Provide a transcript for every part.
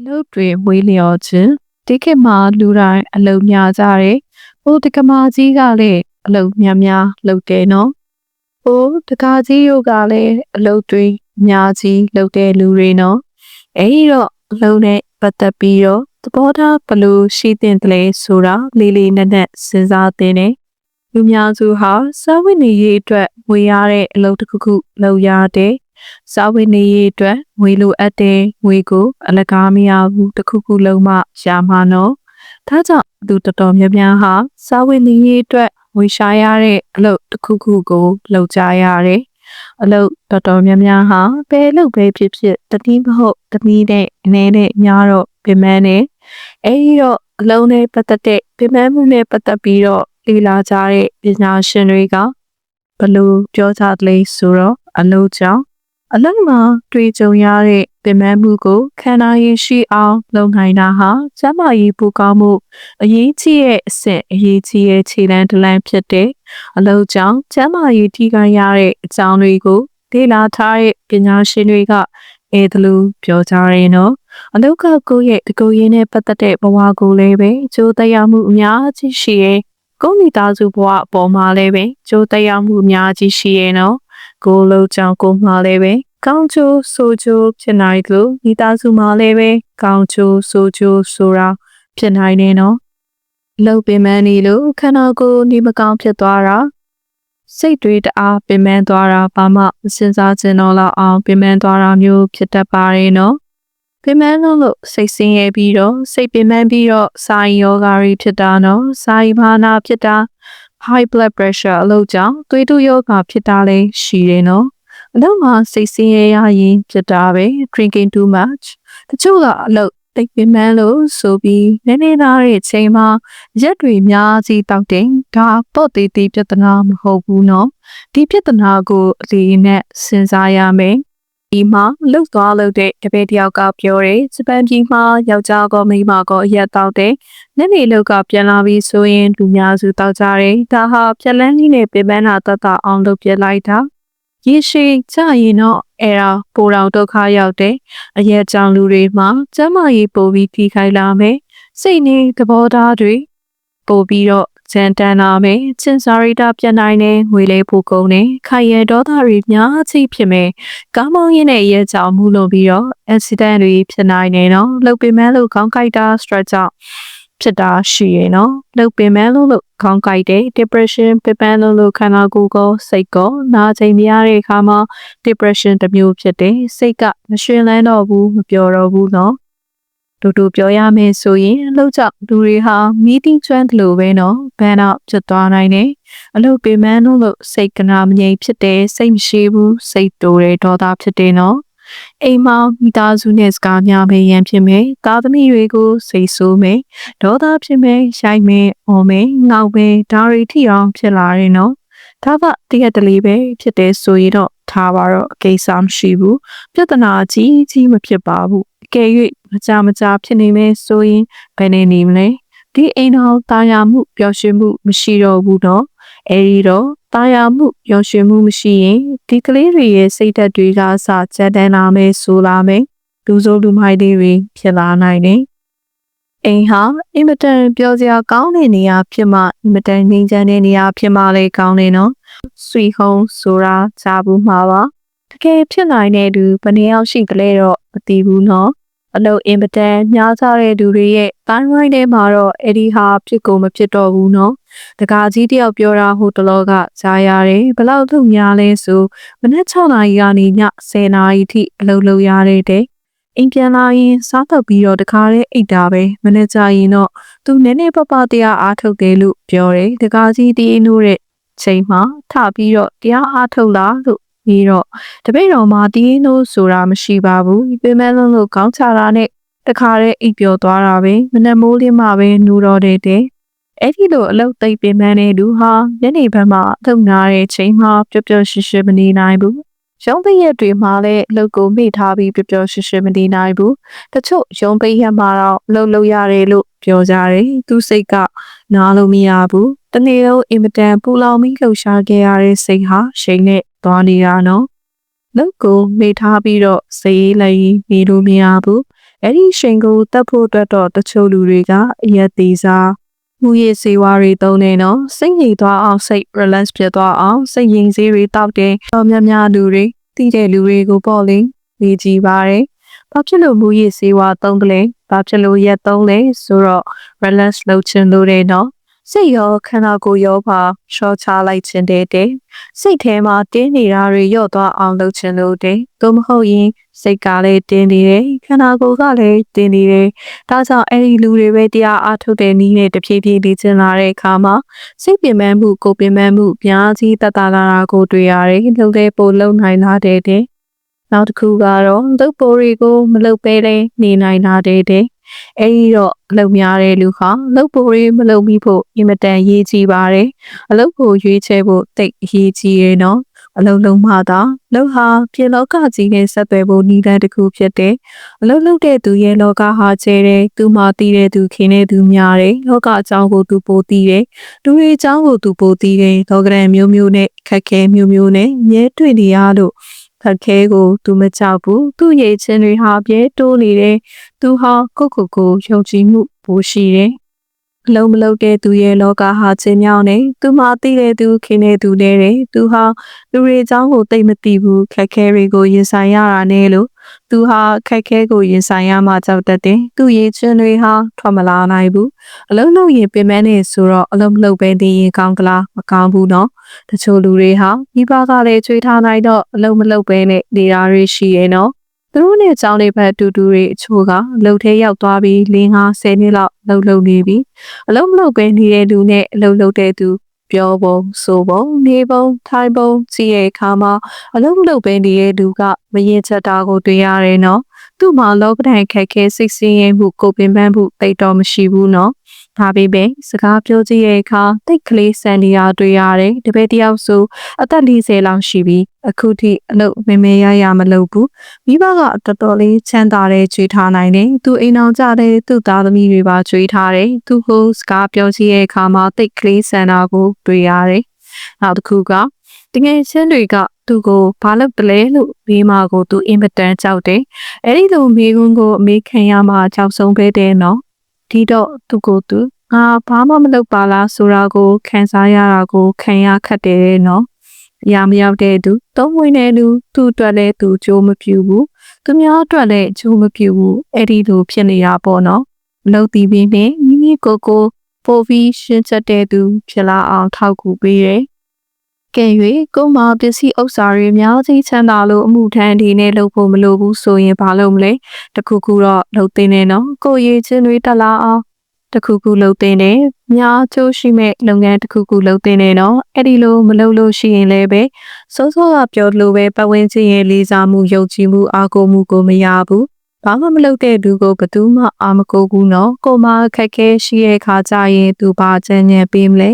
လုပ်တွေမွေးလျော်ခြင်းဒီခေတ်မှာလူတိုင်းအလုံများကြတယ်။ဟိုတက္ကမကြီးကလည်းအလုံများလုပ်တယ်နော်။ဟိုတက္ကကြီးတို့ကလည်းအလုံတွေအများကြီးလုပ်တဲ့လူတွေနော်။အဲဒီတော့အလုံနဲ့ပတ်သက်ပြီးတော့သဘောထားဘယ်လိုရှိသင့်တယ်လဲဆိုတာလေးလေးနက်နက်စဉ်းစားသင့်တယ်။လူများစုဟာစားဝတ်နေရေးအတွက်ဝေရတဲ့အလုပ်တစ်ခုခုလုပ်ရတယ်။စားဝတ်နေရေးအတွက်ငွေလိုအပ်တဲ့ငွေကိုအလကားမရဘူးတစ်ခုခုလုံးမှရမှာနော်။ဒါကြောင့်သူတော်တော်များများဟာစားဝတ်နေရေးအတွက်ငွေရှာရတဲ့အလုပ်တစ်ခုခုကိုလုပ်ကြရတယ်။အလုပ်တော်တော်များများဟာဘယ်လုပ်ပဲဖြစ်ဖြစ်တတိမဟုတ်တနည်းနဲ့အနေနဲ့ညာတော့ပြင်ပန်းနေအဲဒီတော့အလုံးနဲ့ပတ်သက်တဲ့ပြင်ပန်းမှုနဲ့ပတ်သက်ပြီးတော့လေ့လာကြတဲ့ပညာရှင်တွေကဘလို့ပြောကြတယ်လဲဆိုတော့အလုပ်ကြောင့်အလုံးမှာတွေ့ကြုံရတဲ့ပင်ပန်းမှုကိုခံနိုင်ရရှိအောင်လုပ်နိုင်တာဟာကျန်းမာရေးပူကောင်းမှုအရေးကြီးတဲ့အဆင့်အရေးကြီးတဲ့ခြေလှမ်းတစ်လှမ်းဖြစ်တဲ့အလုပ်ကြောင့်ကျန်းမာရေးထိခိုက်ရတဲ့အကြောင်းတွေကိုလေ့လာထားတဲ့ပညာရှင်တွေကအဲဒါလိုပြောကြတယ်နော်အလုပ်ကကိုယ့်ရဲ့တကူရင်းနဲ့ပတ်သက်တဲ့ဘဝကိုလည်းပဲကြိုးတရားမှုအများကြီးရှိရဲ့ကိုယ့်မိသားစုဘဝအပေါ်မှာလည်းပဲကြိုးတရားမှုအများကြီးရှိရဲ့နော်ကိုယ်လုံးကြောင့်ကိုမှလည်းပဲကောင်းချိုးဆိုးချိုးဖြစ်နိုင်လို့မိသားစုမှာလည်းပဲကောင်းချိုးဆိုးချိုးဆိုတာဖြစ်နိုင်နေနော်လှုပ်ပင်ပန်းနေလို့ခန္ဓာကိုယ်နေမကောင်းဖြစ်သွားတာစိတ်တွေတအားပင်ပန်းသွားတာဘာမှမစင်စားချင်တော့လောက်အောင်ပင်ပန်းသွားတာမျိုးဖြစ်တတ်ပါတယ်နော်ပင်ပန်းလို့စိတ်ဆင်းရဲပြီးတော့စိတ်ပင်ပန်းပြီးတော့စာရင်ယောဂါတွေဖြစ်တာနော်စာရင်ဘာနာဖြစ်တာhigh blood pressure အလုပ်ကြောင့်သွေးတိုးယောဂဖြစ်တာလည်းရှိတယ်နော်အလုပ်မှာစိတ်ဆင်းရဲရရင်ဖြစ်တာပဲ drinking too much တချို့ကအလုပ်တိတ်ပင်ပန်းလို့ဆိုပြီးနည်းနည်းသားတဲ့အချိန်မှာရက်တွေများကြီးတောက်တယ်ဒါပေါ့သေးသေးပြဿနာမဟုတ်ဘူးနော်ဒီပြဿနာကိုအလေးနဲ့စဉ်းစားရမယ်ဒီမှာလှုပ်သွားလို့တဲ့တပည့်တယောက်ကပြောတယ်ဂျပန်ပြည်မှာယောက်ျားကမိန်းမကရက်တောက်တယ်ညနေလောက်ကပြန်လာပြီးဆိုရင်လူများစုတောက်ကြတယ်ဒါဟာပြက်လန်းကြီးနဲ့ပြပန်းတာတတ်တာအောင်လုပ်ပြလိုက်တာရေရှည်ကြရင်တော့အဲ့ဒါပိုတော်ဒုက္ခရောက်တယ်အရက်ကြောင့်လူတွေမှာကျန်းမာရေးပိုပြီးထိခိုက်လာမယ်စိတ်နေသဘောထားတွေပိုပြီးတော့ကြမ်းတမ်းလာမယ်ချင်းစာရိတာပြတ်နိုင်တယ်ငွေလေးပိုကုန်တယ်ခိုင်ရဒေါသတွေများကြီးဖြစ်မယ်ကားမောင်းရင်းနဲ့ရဲကြောင်မှုလို့ပြီးတော့ accident တွေဖြစ်နိုင်တယ်နော်လှုပ်ပင်မလို့ခေါင်းကိုက်တာ stress ကြောင့်ဖြစ်တာရှိရနော်လှုပ်ပင်မလို့ခေါင်းကိုက်တယ် depression ပင်ပန်းလို့ခန္ဓာကိုယ်ကိုစိတ်ကိုနာကျင်ရတဲ့အခါမှာ depression တစ်မျိုးဖြစ်တယ်စိတ်ကမရှင်လန်းတော့ဘူးမပျော်တော့ဘူးနော်တူပြောရမယ်ဆိုရင်အလုပ်ကြောင့်လူတွေဟာမီးတင်းကျွမ်းတယ်လို့ပဲနော်ဘန်တော့ဖြစ်သွားနိုင်တယ်အလုပ်ပင်ပန်းလို့စိတ်ကနာမငြိမ်ဖြစ်တယ်စိတ်မရှိဘူးစိတ်တိုးတယ်ဒေါသဖြစ်တယ်နော်အိမ်မှာမိသားစုနဲ့စကားများပဲရန်ဖြစ်မယ်သားသမီးတွေကိုစိတ်ဆိုးမယ်ဒေါသဖြစ်မယ်ရိုက်မယ်အော်မယ်ငေါက်မယ်ဒါတွေထိအောင်ဖြစ်လာတယ်နော်ဒါကတရက်တလေးပဲဖြစ်တယ်ဆိုရင်တော့ထားပါတော့အကိစ္စမရှိဘူးပြဿနာကြီးမဖြစ်ပါဘူးအကယ်၍မကြဖြစ်နေမယ်ဆိုရင်ဘယ်နေမလဲဒီအိမ်တော်တာယာမှုပျော်ရွှင်မှုမရှိတော့ဘူးတော့အဲဒီတော့တာယာမှုပျော်ရွှင်မှုမရှိရင်ဒီကလေးတွေရဲ့စိတ်ဓာတ်တွေကစကြမ်းတမ်းလာမယ်ဆိုလာမယ်လူစိုးလူမိုက်တွေဖြစ်လာနိုင်တယ်အိမ်ဟာအင်မတန်ပျော်စရာကောင်းတဲ့နေရာဖြစ်မှအင်မတန်ငြိမ်းချမ်းတဲ့နေရာဖြစ်မှလည်းကောင်းတယ်နော်ဆွေဟုံးဆိုတာကြားဘူးမှာပါတကယ်ဖြစ်နိုင်တဲ့သူဘယ်နှယောက်ရှိကလေးတော့မသိဘူးနော်အလုပ်အင်မတန်များကြတဲ့သူတွေရဲ့တိုင်းဝိုင်းထဲမှာတော့အဲ့ဒီဟာဖြစ်ကုန်မဖြစ်တော့ဘူးနော်တကာကြီးတယောက်ပြောတာဟိုတလောကကြားရတယ်ဘလောက်သူများလဲဆိုမနက်6နာရီကနေည10နာရီထိအလုပ်လုပ်ရတဲ့အိမ်ပြန်လာရင်စားတော့ပြီးတော့တခါလေးအိတ်တာပဲမနေ့ကျရင်တော့သူနည်းနည်းပပတရားအားထုတ်တယ်လို့ပြောတယ်တကာကြီးတီးနိုးတဲ့ချိန်မှာထပြီးတော့တရားအားထုတ်လာလို့ပြီးတော့တပိတ်တော်မှာတီးနိုးဆိုတာမရှိပါဘူးပြင်းမဲလုံးလို့ခေါင်းချတာနဲ့တခါလေးအိပ်ပျော်သွားတာပဲမနေ့မိုးလင်းမှပဲနူတော့တဲ့အဲ့ဒီလိုအလုပ်သိပ်ပင်ပန်းတဲ့သူဟာညနေဘက်မှာအထုတ်နာတဲ့ချိန်မှာပျော်ပျော်ရွှင်ရွှင်မနေနိုင်ဘူးရုံးပိတ်ရက်တွေမှာလည်းအလုပ်ကိုမေ့ထားပြီးပျော်ပျော်ရွှင်ရွှင်မနေနိုင်ဘူးတချို့ရုံးပိတ်ရက်မှာတော့အလုပ်လုပ်ရတယ်လို့ပြောကြတယ်သူစိတ်ကနားလို့မရဘူးတနေ့လုံးအင်မတန်ပူလောင်ပြီးလှုပ်ရှားခဲ့ရတဲ့စိတ်ဟာရှိန်နဲ့သွားနေတာနော်လုပ်ကိုမေ့ထားပြီးတော့စိတ်ရေးလည်းနေလို့မရဘူး အဲ့ဒီရှင်ကိုတက်ဖို့အတွက်တော့တချို့လူတွေကအရက်သေးစားမူရည်စေဝါတွေသုံးနေနော်စိတ်ငြိမ်သွားအောင်စိတ် relax ဖြစ်သွားအောင်စိတ်ငြိမ်စေးတွေတောက်တယ်တော်များများလူတွေတည်တဲ့လူတွေကိုပေါ့လေနေကြည့်ပါတယ်ဘာဖြစ်လို့မူရည်စေဝါသုံးတယ်လဲဘာဖြစ်လို့ရက်သုံးလဲဆိုတော့ relax လုပ်ချင်လို့တယ်နော်စိတ်ရောခန္ဓာကိုယ်ရောပါရှော့ချလိုက်ခြင်းတဲ့စိတ်ထဲမှာတင်းနေတာတွေလျော့သွားအောင်လုပ်ချင်လို့တဲ့သို့မဟုတ်ရင်စိတ်ကလည်းတင်းနေတယ်ခန္ဓာကိုယ်ကလည်းတင်းနေတယ်ဒါကြောင့်အဲ့ဒီလူတွေပဲတရားအားထုတ်တဲ့နည်းနဲ့တဖြည်းဖြည်းလေ့ကျင့်လာတဲ့အခါမှာစိတ်ပင်ပန်းမှုကိုယ်ပင်ပန်းမှုများကြီးတတလာတာကိုတွေ့ရတယ်လုံတဲ့ပို့လုံနိုင်လာတဲ့နောက်တစ်ခုကတော့လုပ်ပိုးတွေကိုမလုပ်ပဲနေနိုင်တာတဲ့အဲ့ဒီတော့အလုပ်များတဲ့လူဟာလုပ်ပိုးတွေမလုပ်မိဖို့အင်မတန်ရေးကြီးပါတယ်အလုပ်ကိုရွေးချယ်ဖို့တိတ်အရေးကြီးရဲ့နော်အလုပ်လုံးမှသာလုပ်ဟာပြင်လောကကြီးနဲ့ဆက်သွယ်ဖို့နည်းလမ်းတစ်ခုဖြစ်တယ်အလုပ်လုပ်တဲ့သူရဲ့လောကဟာကျဲတယ်သူမှတည်တဲ့သူခင်တဲ့သူများတယ်လောကအကြောင်းကိုသူပိုတည်တယ်လူတွေအကြောင်းကိုသူပိုတည်တယ်လောကရန်မျိုးမျိုးနဲ့ခက်ခဲမျိုးမျိုးနဲ့မြဲတွေ့နေရလို့ခက်ခဲကိုသူမကြောက်ဘူးသူ့ရဲ့ချင်းတွေဟာပြဲတိုးနေတယ်သူဟာကိုယုံကြည်မှုပိုရှိတယ်အလုံးမလုံးတဲ့သူရဲ့လောကဟာချင်းမြောင်းနေသူမှသိတဲ့သူခင်တဲ့သူနဲ့တယ်သူဟာလူတွေအကြောင်းကိုသိမသိဘူးခက်ခဲတွေကိုရင်ဆိုင်ရတာနဲ့လို့သူဟာခက်ခဲကိုရင်ဆိုင်ရမှကြောက်တတ်တယ်သူရဲ့ချင်းတွေဟာထွက်မလာနိုင်ဘူးအလုံးလုံးရင်ပင်ပန်းနေဆိုတော့အလုံးမလုံးပဲနေရင်ကောင်းကလားမကောင်းဘူးနော်တချို့လူတွေဟာမိဘကလည်းချွေးထားနိုင်တော့အလုံးမလုံးပဲနဲ့နေတာတွေရှိရဲ့နော်သူတို့နဲ့ကြောင်းလေးဘက်တူတူတွေအချို့ကလှုပ်သေးရောက်သွားပြီး၄-၅-10နှစ်လောက်လှုပ်နေပြီအလုံးမလှုပ်ပဲနေတဲ့လူနဲ့အလုံးလှုပ်တဲ့သူပြောပုံဆိုပုံနေပုံထိုင်ပုံကြည့်ရဲ့အခါမှာအလုံးမလှုပ်ပဲနေတဲ့လူကမရင်ချက်တာကိုတွေ့ရတယ်နော်သူ့မှာလောကဓာတ်ခက်ခဲစိတ်ဆင်းရဲမှုကိုပင်ပန်းမှုတိတ်တော့မရှိဘူးနော်ဒါပေမဲ့စကားပြောကြည့်ရဲ့အခါတိတ်ကလေးစံနေရတွေ့ရတယ်တပည့်တယောက်ဆိုအသက်40လောက်ရှိပြီအခုထိအလုပ်မရမလုပ်ဘူးမိဘကတော်တော်လေးချမ်းသာတဲ့ကြွေးထားနိုင်တယ်သူအိမ်အောင်ကြတဲ့သူ့သားသမီးတွေပါကြွေးထားတယ်သူကိုစကားပြောကြည့်ရဲ့အခါမှာတိတ်ကလေးစံတာကိုတွေ့ရတယ်နောက်တစ်ခုကတကယ်ချင်းတွေကသူ့ကိုဘာလုပ်တလဲလို့မေးမှကိုသူအင်မတန်ကြောက်တယ်အဲ့ဒီလိုမေးခွန်းကိုအမေခံရမှကြောက်ဆုံးပဲတဲ့နော်ဒီတော့သူကိုသူငါဘာမှမလုပ်ပါလားဆိုတာကိုခံစားရတာကိုခံရခက်တယ်နော်အရာမရောက်တဲ့သူသုံးဝင်တဲ့လူသူ့အတွက်လည်းသူကြိုးမပြူဘူးသူများအတွက်လည်းကြိုးမပြူဘူးအဲ့ဒီလိုဖြစ်နေတာပေါ့နော်မလုပ်ပြီးပြီးနဲ့မိမိကိုပိုပြီးရှင်းချက်တဲ့သူဖြစ်လာအောင်ထောက်ကူပေးတယ်ကဲ၍ကိုမပစ္စည်းဥစ္စာတွေအများကြီးချမ်းသာလို့အမှုထမ်းဒီနဲ့လုပ်ဖို့မလိုဘူးဆိုရင်ဘာလုပ်မလဲတခုခုတော့လုပ်သင့်တယ်နော်ကိုရည်ချင်းတွေတက်လာအောင်တခုခုလုပ်သင့်တယ်များချိုးရှိမဲ့လုပ်ငန်းတခုခုလုပ်သင့်တယ်နော်အဲ့ဒီလိုမလုပ်လို့ရှိရင်လည်းပဲစိုးကပြောလို့ပဲပတ်ဝန်းကျင်ရဲ့လေးစားမှုယုံကြည်မှုအားကိုးမှုကိုမရဘူးဘာမှမလုပ်တဲ့သူကိုဘယ်သူမှအာမကိုဘူးနော်ကိုမခက်ခဲရှိရဲ့ခါကြရင်သူဘာချမ်းညံပေးမလဲ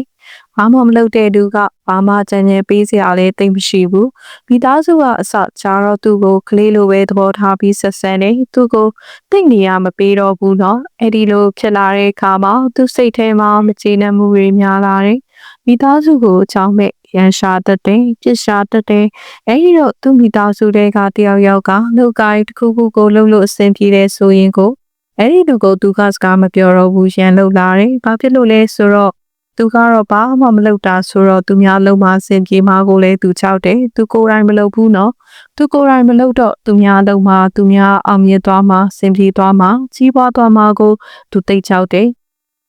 ဘာမှမလုပ်တဲ့သူကဘာမှချမ်းညံပေးစရာလည်းတိတ်မရှိဘူးမိသားစုကအစချာတော့သူ့ကိုကလေးလိုပဲသဘောထားပြီးဆက်ဆံနေသူ့ကိုတိတ်နေရမပေးတော့ဘူးနော်အဲ့ဒီလိုဖြစ်လာတဲ့အခါမှာသူ့စိတ်ထဲမှာမကျေနပ်မှုတွေများလာတယ်မိသားစုကိုအချောင်းမဲ့ရန်ရှာတတ်တယ်ပြစ်ရှာတတ်တယ်အဲ့ဒီတော့သူ့မိသားစုတွေကတယောက်ယောက်ကလူကိုင်းတစ်ခုခုကိုလှုပ်လို့အဆင်ပြေတယ်ဆိုရင်ကိုအဲ့ဒီလူကိုသူကစကားမပြောတော့ဘူးရန်လှုပ်လာတယ်ဘာဖြစ်လို့လဲဆိုတော့သူကတော့ဘာမှမလုပ်တာဆိုတော့သူများလုံးမစင်ပြေမှာကိုလည်းသူချောက်တယ်သူကိုယ်တိုင်မလုပ်ဘူးနော်သူကိုယ်တိုင်မလုပ်တော့သူများလုံးမှာသူများအောင်မြင်သွားမှာစင်ပြေသွားမှာကြီးပွားသွားမှာကိုသူသိချောက်တယ်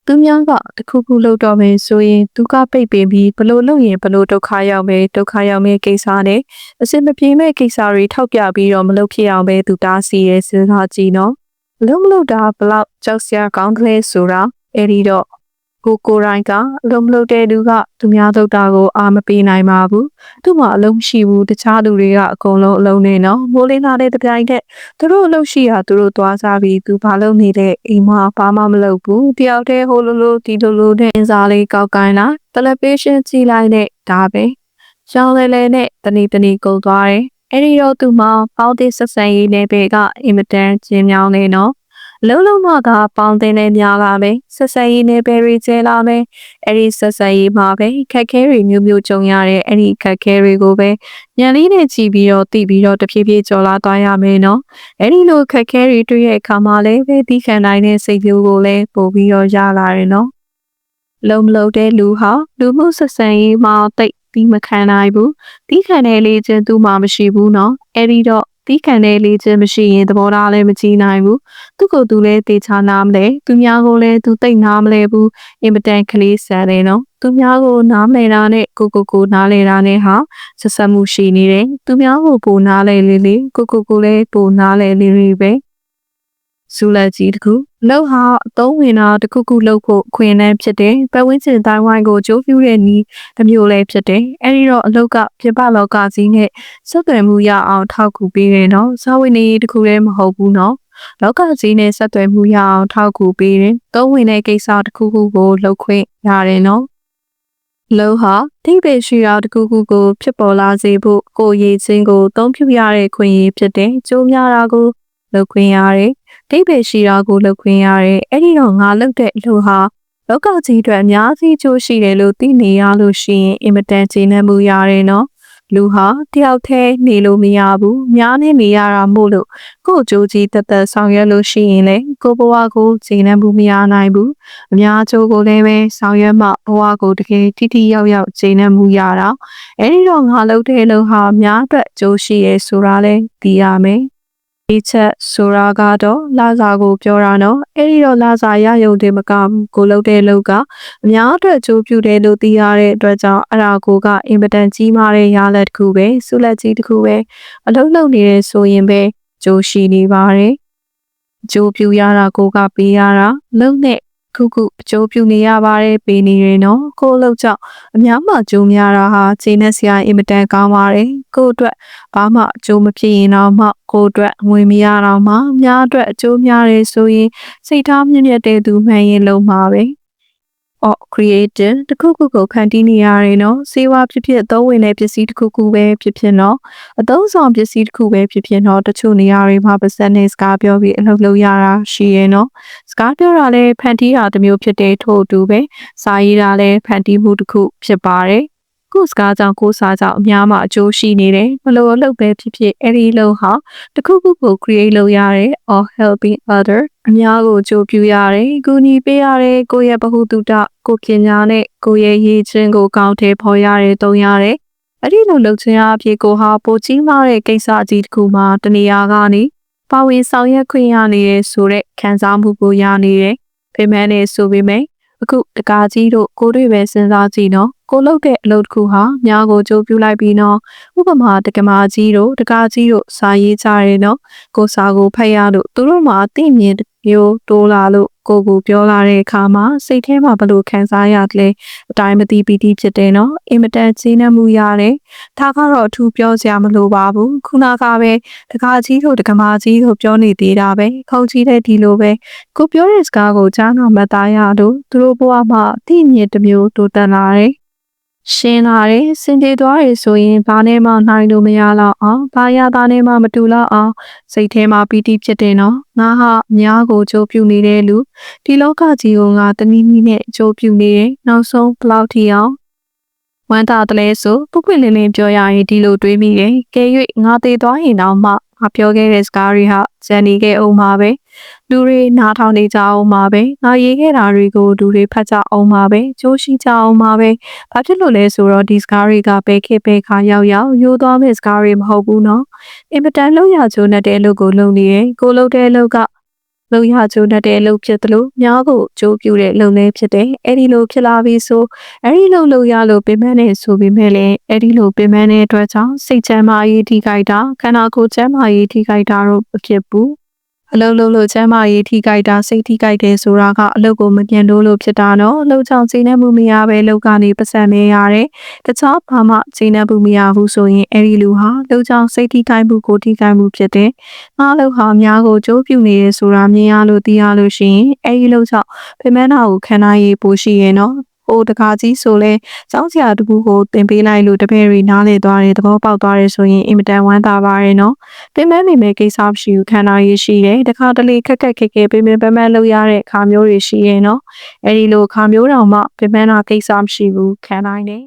သူများကတခုခုလုပ်တော့မယ်ဆိုရင်သူကပိတ်ပင်ပြီးဘလို့လုပ်ရင်ဘလို့ဒုက္ခရောက်မယ်ကိစ္စနဲ့အစင်မပြေမဲ့ကိစ္စတွေထောက်ပြပြီးတော့မလုပ်ဖြစ်အောင်ပဲသူတားဆီးရဲစဉ်းစားကြည့်နော်မလုပ်တာဘလောက်ကြောက်စရာကောင်းကလေးဆိုတာအဲ့ဒီတော့ကိုရိုင်းကအလုံးမလုပ်တဲ့လူကသူများလုပ်တာကိုအာမပေးနိုင်ပါဘူးသူ့မှာအလုံးမရှိဘူးတခြားလူတွေကအကုန်လုံးအလုံးနေနော်မိုးလင်းလာတဲ့တပြိုင်တည်းသူတို့အလုံးရှိတာသူတို့သွားစားပြီးသူဘာလုပ်နေတဲ့အိမ်မှာဘာမှမလုပ်ဘူးတယောက်တည်းဟိုလိုဒီလိုနဲ့စားလေးကောက်ကိုင်းလာတယ်လီဗီရှင်းကြည့်လိုက်နဲ့ဒါပဲရှောင်းလဲနဲ့တနီကုန်သွားတယ်အဲ့ဒီတော့သူမှပေါင်းတဲ့ဆက်ဆံရေးနယ်ပယ်ကအင်မတန်ကျင်းမြောင်းနေနော် လုံးလုံးမကပေါင်းတင်နေများလာမယ်ဆက်ဆက်ရေးနဲ့ပဲရီကျဲလာမယ်အဲ့ဒီဆက်ဆက်ရေးမှာပဲခက်ခဲတွေမျိုးမျိုးကြုံရတဲ့အဲ့ဒီခက်ခဲတွေကိုပဲညံလေးနဲ့ကြည့်ပြီးတော့တည်ပြီးတော့တဖြည်းဖြည်းကြော်လာသွားရမယ်နော်အဲ့ဒီလိုခက်ခဲတွေတွေ့ရဲ့အခါမှာလည်းပဲဒီခံနိုင်တဲ့စိတ်မျိုးကိုလည်းပို့ပြီးတော့ရလာတယ်နော်လုံမလုံတဲ့လူဟာလူမှုဆက်ဆံရေးမှာတိတ်ပြီးမခံနိုင်ဘူးဒီခံတဲ့လေချင်းသူ့မှာမရှိဘူးနော်အဲ့ဒီတော့ဒီခံတဲ့လေချင်းမရှိရင်သဘောထားလည်းမကြည့်နိုင်ဘူးသူ့ကိုယ်သူလည်းတေချာနားမလဲသူများကိုလည်းသူသိနားမလဲဘူးအင်မတန်ကလေးဆန်တယ်နော်သူများကိုနားမလဲတာနဲ့ကိုနားလဲတာနဲ့ဟာဆက်ဆက်မှုရှိနေတယ်သူများကိုပိုနားလဲလေးလေးကိုလည်းပိုနားလဲလေးလေးပဲဇူလက်ကြီးတခုလှုပ်ဟာအသုံးဝင်တာတခုလှုပ်ဖို့ခွင့်နဲ့ဖြစ်တယ်ပတ်ဝန်းကျင်တိုင်းဝိုင်းကိုကြိုးပြူတဲ့နီးတစ်မျိုးလည်းဖြစ်တယ်အဲ့ဒီတော့အလုတ်ကပြပလောကကြီးနဲ့ဆက်သွယ်မှုရအောင်ထောက်ကူပေးတယ်နော်ဇာဝင်နေတခုလည်းမဟုတ်ဘူးနော်လောကကြီးနဲ့ဆက်သွယ်မှုရအောင်ထောက်ကူပေးတယ်သုံးဝင်တဲ့ကိစ္စတခုကိုလှုပ်ခွင့်ရတယ်နော်လောဟာတိပေရှိရာတခုကိုဖြစ်ပေါ်လာစေဖို့ကိုရည်ချင်းကိုသုံးဖြူရတဲ့ခွင့်ရဖြစ်တယ်ကျိုးများတာကိုလှုပ်ခွင့်ရတယ်တိပေရှိရာကိုလှုပ်ခွင့်ရတယ်အဲ့ဒီတော့ငါလှုပ်တဲ့လူဟာလောကကြီးအတွက်အများကြီးကျိုးရှိတယ်လို့သိနေရလို့ရှိရင်အင်မတန်ကျေနပ်မှုရတယ်နော်လူဟာတယောက်တည်းနေလို့မရဘူးများနေနေရတာမို့လို့ကိုယ်ကြိုးကြီးတက်တက်ဆောင်ရွက်လို့ရှိရင်လေကိုဘဝကိုကျေနပ်မှုမရနိုင်ဘူးအများကျိုးကိုလည်းပဲဆောင်ရွက်မှဘဝကိုတကယ်ထိရောက်ကျေနပ်မှုရတာအဲ့ဒီတော့ငါလှုပ်တဲ့လူဟာများအတွက်ကျိုးရှိရဲဆိုတာလဲသိရမယ်ဒီချက်ဆိုတာကတော့လာစာကိုပြောတာနော်အဲ့ဒီတော့လာစာရယုံတယ်မကဘူးကိုလှုပ်တဲ့လူကအများအတွက်ကြိုးပြတယ်လို့သိရတဲ့အတွက်ကြောင့်အရာကိုကအင်မတန်ကြီးမားတဲ့ရလက်တစ်ခုပဲဆုလက်ကြီးတစ်ခုပဲအလုံးလုံးနေရဆိုရင်ပဲကြိုးရှိနေပါတယ်ကြိုးပြရတာကိုကပေးရတာလုံနဲ့ခုအကျိုးပြုနေရပါတယ်ပေးနေရနော်ကိုလှုပ်ကြောင့်အများမှကြိုးများတာဟာခြေနဲ့ဆရာအင်မတန်ကောင်းပါတယ်ကိုအတွက်ဘာမှအကျိုးမဖြစ်ရင်တော့မှကိုအတွက်ငွေမရတော့မှများအတွက်အကျိုးများတယ်ဆိုရင်စိတ်ထားမြင့်မြတ်တဲ့သူမှန်ရင်လုံးမှာပဲcreative တခုကိုဖန်တီးနေရတယ်နော်စေဝါဖြစ်အသုံးဝင်တဲ့ပစ္စည်းတခုပဲဖြစ်နော်အသုံးဆောင်ပစ္စည်းတခုပဲဖြစ်နော်တချို့နေရာတွေမှာပါစက်နဲ့စကားပြောပြီးအလုပ်လုပ်ရတာရှိရဲ့နော်စကားပြောတာလည်းဖန်တီးတာတစ်မျိုးဖြစ်တဲ့ထို့အတူပဲစာရေးတာလည်းဖန်တီးမှုတစ်ခုဖြစ်ပါတယ်ကိုစကားကြောင့်ကိုစားကြောင့်အများမှအကျိုးရှိနေတယ်ဘလို့အလုပ်ပဲဖြစ်အဲ့ဒီလုပ်ဟာတခုကို create လုပ်ရတယ် or helping other အများကိုအကျိုးပြုရတယ်ကူညီပေးရတယ်ကိုယ့်ရဲ့ဗဟုသုတကိုပညာနဲ့ကိုယ့်ရဲ့ရည်ချင်းကိုကောင်းတဲ့ဖော်ရတယ်တုံးရတယ်အဲ့ဒီလိုလုပ်ခြင်းအဖြစ်ကိုဟာပိုကြီးမားတဲ့ကိစ္စကြီးတစ်ခုမှာတနေရာကနေပါဝင်ဆောင်ရွက်ခွင့်ရနေတဲ့ဆိုတဲ့ခံစားမှုကိုရနေတယ်ဖေမန်းနေဆိုပေမဲ့အခုတကားကြီးတို့ကိုတွေ့ပဲစဉ်းစားကြည့်နော်ကိုလုပ်တဲ့အလုပ်တစ်ခုဟာများကိုကြိုးပြလိုက်ပြီးနော်ဥပမာတက္ကမကြီးတို့တကားကြီးတို့စာရေးကြရဲနော်ကိုစာကိုဖတ်ရလို့သူတို့မှာအသိမြင်မျိုးတိုးလာလို့ကိုပြောလာတဲ့အခါမှာစိတ်ထဲမှာဘလို့ခံစားရတယ်အတိုင်းမသိပီတိဖြစ်တယ်နော်အင်မတန်ကျေနပ်မှုရတယ်ဒါကတော့အထူးပြောစရာမလိုပါဘူးခုနကပဲတကားကြီးတို့တက္ကမကြီးတို့ပြောနေသေးတာပဲခုံကြီးတဲ့ဒီလိုပဲကိုပြောတဲ့စကားကိုကြားနာမှတ်သားရလို့သူတို့ဘဝမှာအသိမြင်တစ်မျိုးတိုးတက်လာတယ်ရှင်းလာတယ်စင်တေသွားရဆိုရင်ဘာနဲ့မှနိုင်လို့မရတော့အောင်ဘာရတာနဲ့မှမတူတော့အောင်စိတ်ထဲမှာပီတိဖြစ်တယ်နော်ငါဟာအများကိုကြိုးပြူနေတဲ့လူဒီလောကကြီးကိုငါတနည်းနည်းနဲ့ကြိုးပြူနေတယ်နောက်ဆုံးဘလောက်ထိအောင်ဝမ်းသာတယ်လဲဆိုပုပ်ပွင့်လင်းလင်းပြောရရင်ဒီလိုတွေးမိတယ်ကဲ၍ငါသေးသွားရင်တော့မှငါပြောခဲ့တဲ့စကားတွေဟာဇန်နေခဲ့အောင်ပါပဲလူတွေနားထောင်နေကြအောင်ပါပဲငါရေးခဲ့တာတွေကိုလူတွေဖတ်ကြအောင်ပါပဲကြိုးရှိကြအောင်ပါပဲဘာဖြစ်လို့လဲဆိုတော့ဒီစကားတွေကဘဲခေဘဲခါရောက်ရိုးသွားမယ့်စကားတွေမဟုတ်ဘူးနော်အင်မတန်လုံးရချိုးနဲ့တဲ့အလုပ်ကိုလုပ်နေတယ်ကိုလုပ်တဲ့အလုပ်ကလုံရချိုးတဲ့အလုပ်ဖြစ်တယ်လို့များကိုကြိုးပြူတဲ့လုပ်လေးဖြစ်တယ်အဲ့ဒီလိုဖြစ်လာပြီးဆိုအဲ့ဒီလိုလုပ်ရလို့ပင်မနဲ့ဆိုပေမဲ့လည်းအဲ့ဒီလိုပင်မတဲ့အတွက်ကြောင့်စိတ်ချမ်းသာရေးထိခိုက်တာခန္ဓာကိုယ်ချမ်းသာရေးထိခိုက်တာတော့မဖြစ်ဘူးအလုပ်လို့ချမ်းသာရေးထိခိုက်တာစိတ်ထိခိုက်တယ်ဆိုတာကအလုပ်ကိုမပြန်လို့ဖြစ်တာနော်အလုပ်ချောင်ချိန်နေမှုမရပဲလုပ်ကနေပတ်စံနေရတယ်တခြားဘာမှချိန်နေမှုမရဘူးဆိုရင်အဲ့ဒီလူဟာလုပ်ချောင်စိတ်ထိခိုက်မှုကိုထိခိုက်မှုဖြစ်တယ်ငါလုပ်ဟာများကိုကြိုးပြူနေရဆိုတာမြင်ရလို့သိရလို့ရှိရင်အဲ့ဒီလုပ်ချောင်ပြမနာကိုခံနိုင်ရေးပိုရှိရဲ့နော် ဟိုတကားကြီးဆိုလဲကျောင်းဆရာတကူကိုတင်ပေးလိုက်လို့တပည့်တွေနားလေသွားတယ်သဘောပေါက်သွားတယ်ဆိုရင်အင်မတန်ဝမ်းသာပါရဲ့နော်ပင်မနေမဲ့ကိစ္စမရှိဘူးခံနိုင်ရရှိတယ်တခါတလေခက်ခက်ခဲခဲပင်ပန်းပန်းလုပ်ရတဲ့အခါမျိုးတွေရှိရဲ့နော်အဲဒီလိုအခါမျိုးတောင်မှပင်ပန်းတာကိစ္စမရှိဘူးခံနိုင်တယ်